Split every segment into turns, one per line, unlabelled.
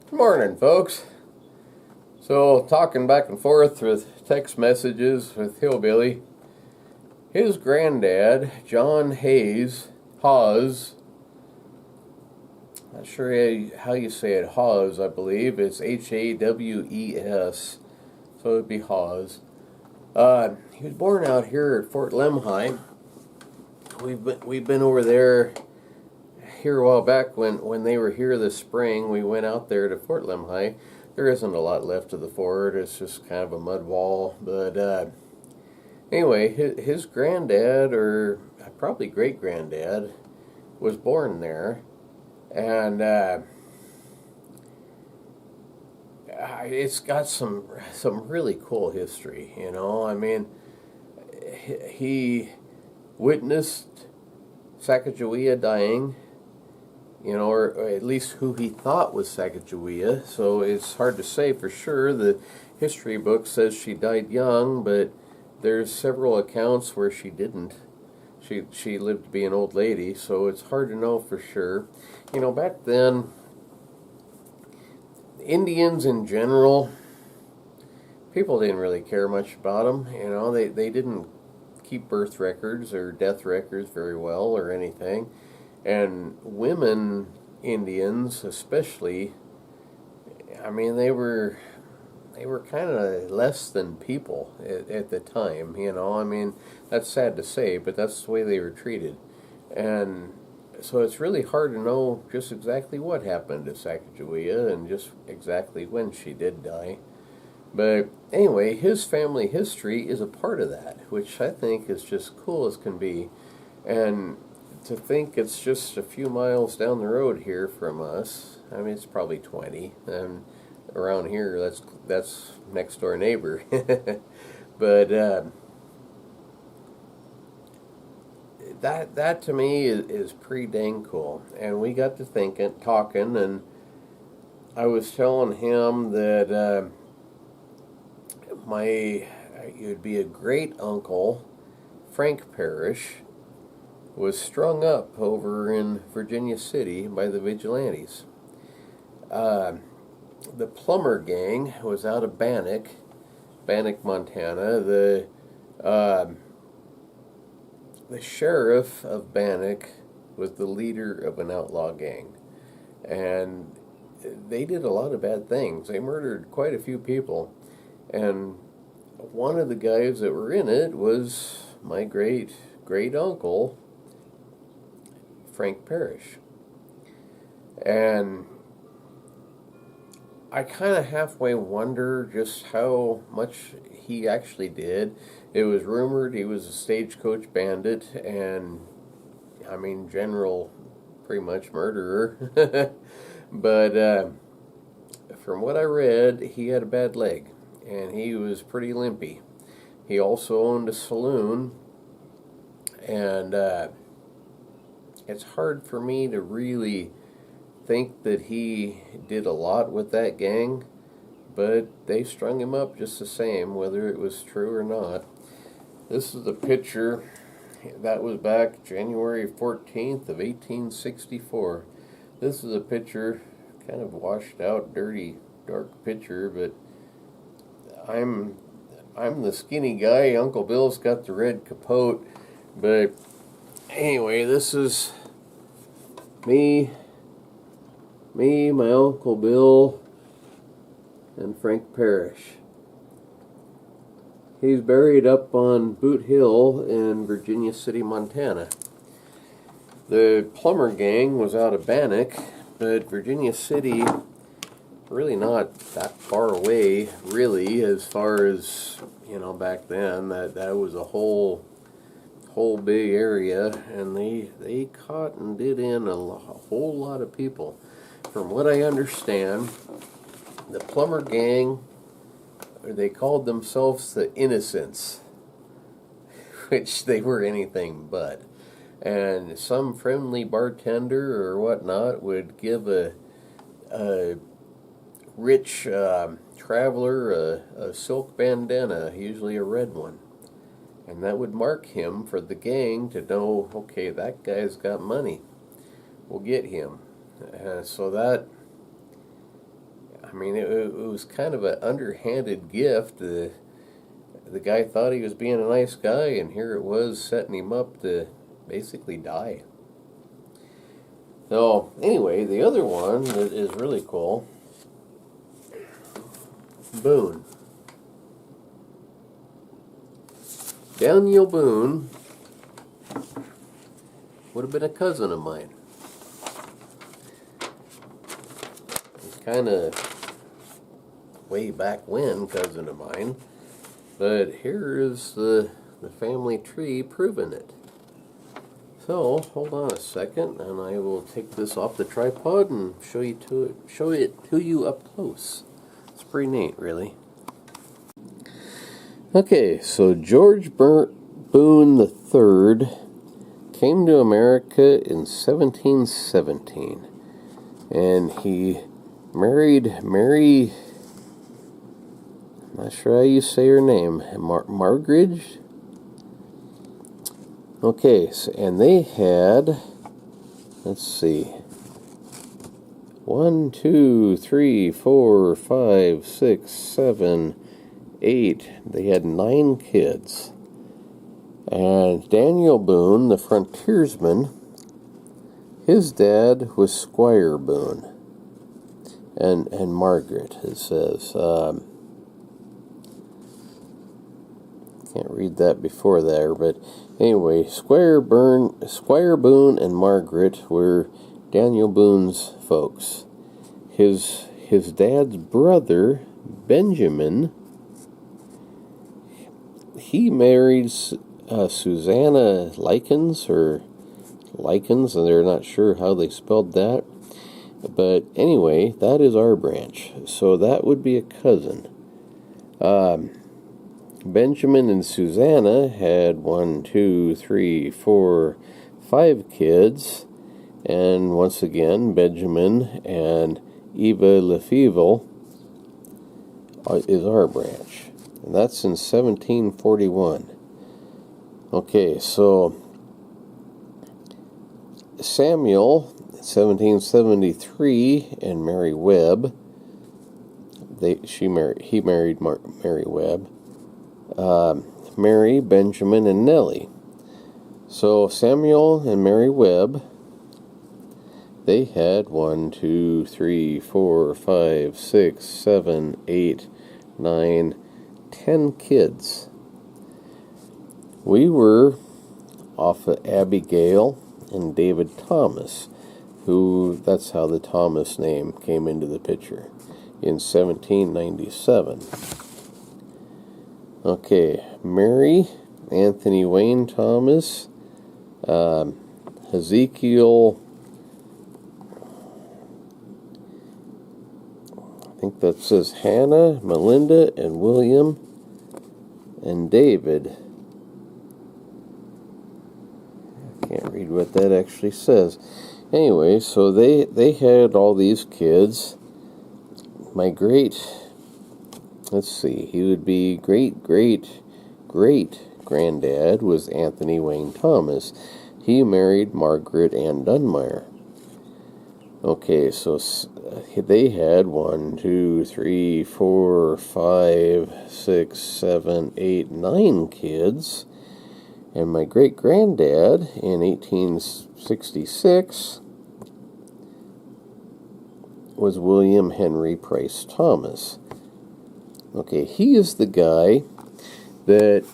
Good morning, folks. So, talking back and forth with text messages with Hillbilly, his granddad, John Hawes, not sure how you say it, Hawes, I believe. It's Hawes, so it'd be Hawes. He was born out here at Fort Lemhi. We've been over there here a while back when they were here this spring. We went out there to Fort Lemhi. There isn't a lot left of the fort. It's just kind of a mud wall. But anyway, his granddad, or probably great granddad, was born there, and it's got some really cool history. I mean, he witnessed Sacagawea dying. Or at least who he thought was Sacagawea. So it's hard to say for sure. The history book says she died young, but there's several accounts where she didn't. She lived to be an old lady, so it's hard to know for sure. Back then, Indians in general, people didn't really care much about them. They didn't keep birth records or death records very well or anything. And women Indians, especially, I mean, they were kind of less than people at the time. I mean, that's sad to say, but that's the way they were treated. And so it's really hard to know just exactly what happened to Sacagawea and just exactly when she did die. But anyway, his family history is a part of that, which I think is just cool as can be. And to think it's just a few miles down the road here from us. I mean, it's probably 20, and around here that's next door neighbor. But that to me is pretty dang cool. And we got to talking, and I was telling him that you'd be a great uncle, Frank Parish, was strung up over in Virginia City by the vigilantes. The plumber gang was out of Bannock, Montana. The sheriff of Bannock was the leader of an outlaw gang, and they did a lot of bad things. They murdered quite a few people, and one of the guys that were in it was my great uncle, Frank Parish. And I kind of halfway wonder just how much he actually did. It was rumored he was a stagecoach bandit and, I mean, general pretty much murderer. But from what I read, he had a bad leg and he was pretty limpy. He also owned a saloon, and it's hard for me to really think that he did a lot with that gang, but they strung him up just the same, whether it was true or not. This is a picture that was back January 14th of 1864. This is a picture, kind of washed out, dirty, dark picture, but I'm the skinny guy. Uncle Bill's got the red capote, but anyway, this is me, my Uncle Bill, and Frank Parish. He's buried up on Boot Hill in Virginia City, Montana. The plumber gang was out of Bannock, but Virginia City, really not that far away, really, as far as, back then. That was a whole big area, and they caught and did in a whole lot of people. From what I understand, the plumber gang, they called themselves the Innocents, which they were anything but. And some friendly bartender or whatnot would give a rich traveler a silk bandana, usually a red one. And that would mark him for the gang to know, okay, that guy's got money. We'll get him. So I mean, it was kind of an underhanded gift. The guy thought he was being a nice guy, and here it was setting him up to basically die. So, anyway, the other one that is really cool, Boone. Daniel Boone would have been a cousin of mine. He's kind of way back when cousin of mine, but here is the family tree proving it. So hold on a second, and I will take this off the tripod and show it to you up close. It's pretty neat, really. Okay, so George Boone III came to America in 1717, and he married Mary, I'm not sure how you say her name, Margaret? Okay, so, and they had, let's see, 1, 2, 3, 4, 5, 6, 7, 8. They had 9 kids. And Daniel Boone, the frontiersman, his dad was Squire Boone. And Margaret, it says. Can't read that before there, but anyway, Squire Boone and Margaret were Daniel Boone's folks. His dad's brother, Benjamin, he married Susanna Likens, and they're not sure how they spelled that. But anyway, that is our branch. So that would be a cousin. Benjamin and Susanna had 1, 2, 3, 4, 5 kids. And once again, Benjamin and Eva Lefevre is our branch. And that's in 1741. Okay, so Samuel, 1773, and Mary Webb. He married Mary Webb. Mary, Benjamin, and Nellie. So Samuel and Mary Webb, they had 1, 2, 3, 4, 5, 6, 7, 8, 9, 10 kids. We were off of Abigail and David Thomas, that's how the Thomas name came into the picture, in 1797. Okay, Mary, Anthony Wayne Thomas, Ezekiel, I think that says Hannah, Melinda, and William, and David. I can't read what that actually says. Anyway, so they had all these kids. My let's see, he would be great-great-great-granddad was Anthony Wayne Thomas. He married Margaret Ann Dunmire. Okay, so they had 1, 2, 3, 4, 5, 6, 7, 8, 9 kids. And my great-granddad in 1866 was William Henry Price Thomas. Okay, he is the guy that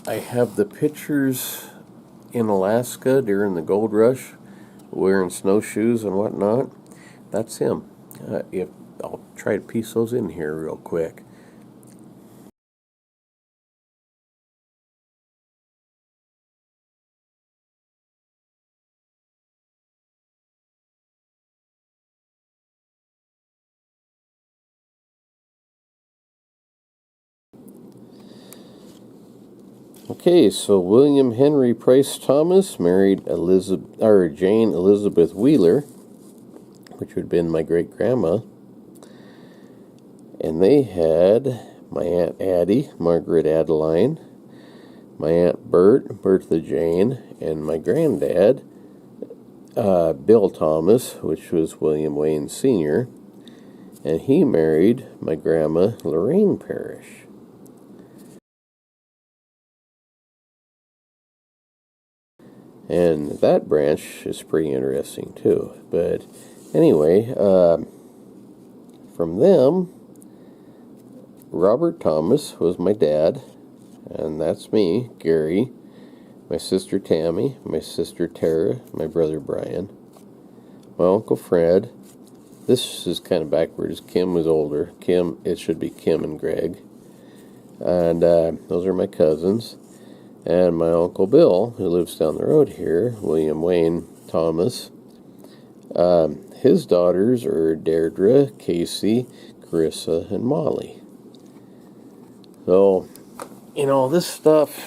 I have the pictures in Alaska during the gold rush, wearing snowshoes and whatnot. That's him. I'll try to piece those in here real quick. Okay, so William Henry Price Thomas married Jane Elizabeth Wheeler, which would have been my great-grandma. And they had my Aunt Addie, Margaret Adeline, my Aunt Bertha Jane, and my, Bill Thomas, which was William Wayne Sr., and he married my grandma, Lorraine Parish. And that branch is pretty interesting too. But anyway, from them, Robert Thomas was my dad, and that's me, Gary, my sister Tammy, my sister Tara, my brother Brian, my uncle Fred. This is kind of backwards. Kim was older. It should be Kim and Greg. And those are my cousins. And my Uncle Bill, who lives down the road here, William Wayne Thomas. His daughters are Deirdre, Casey, Carissa, and Molly. So, this stuff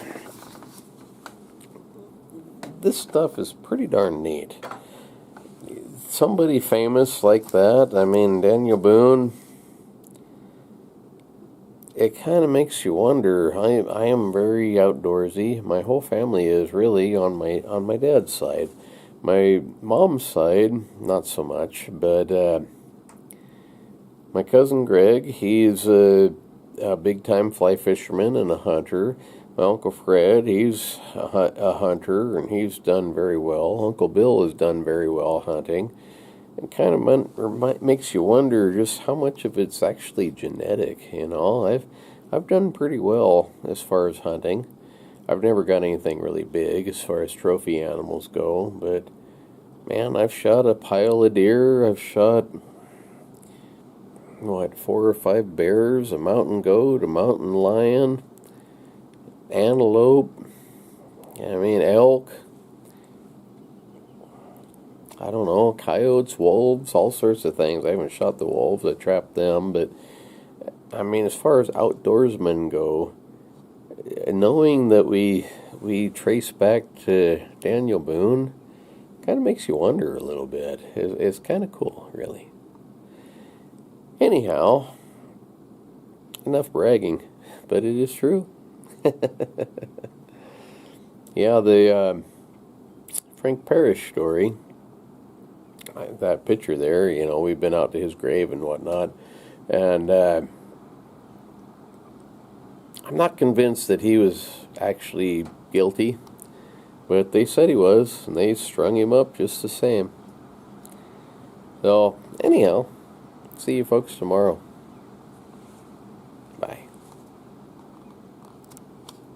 is pretty darn neat. Somebody famous like that, Daniel Boone, it kind of makes you wonder. I am very outdoorsy. My whole family is really on my dad's side. My mom's side, not so much, but my cousin Greg, he's a big-time fly fisherman and a hunter. My Uncle Fred, he's a hunter, and he's done very well. Uncle Bill has done very well hunting. It kind of makes you wonder just how much of it's actually genetic, I've done pretty well as far as hunting. I've never got anything really big as far as trophy animals go, but, man, I've shot a pile of deer. I've shot, 4 or 5 bears, a mountain goat, a mountain lion, antelope, elk. I don't know, coyotes, wolves, all sorts of things. I haven't shot the wolves, I trapped them, but, as far as outdoorsmen go, knowing that we trace back to Daniel Boone kind of makes you wonder a little bit. It's kind of cool, really. Anyhow, enough bragging, but it is true. Yeah, the Frank Parish story, that picture there, we've been out to his grave and whatnot, and I'm not convinced that he was actually guilty, but they said he was, and they strung him up just the same. So, anyhow, see you folks tomorrow. Bye.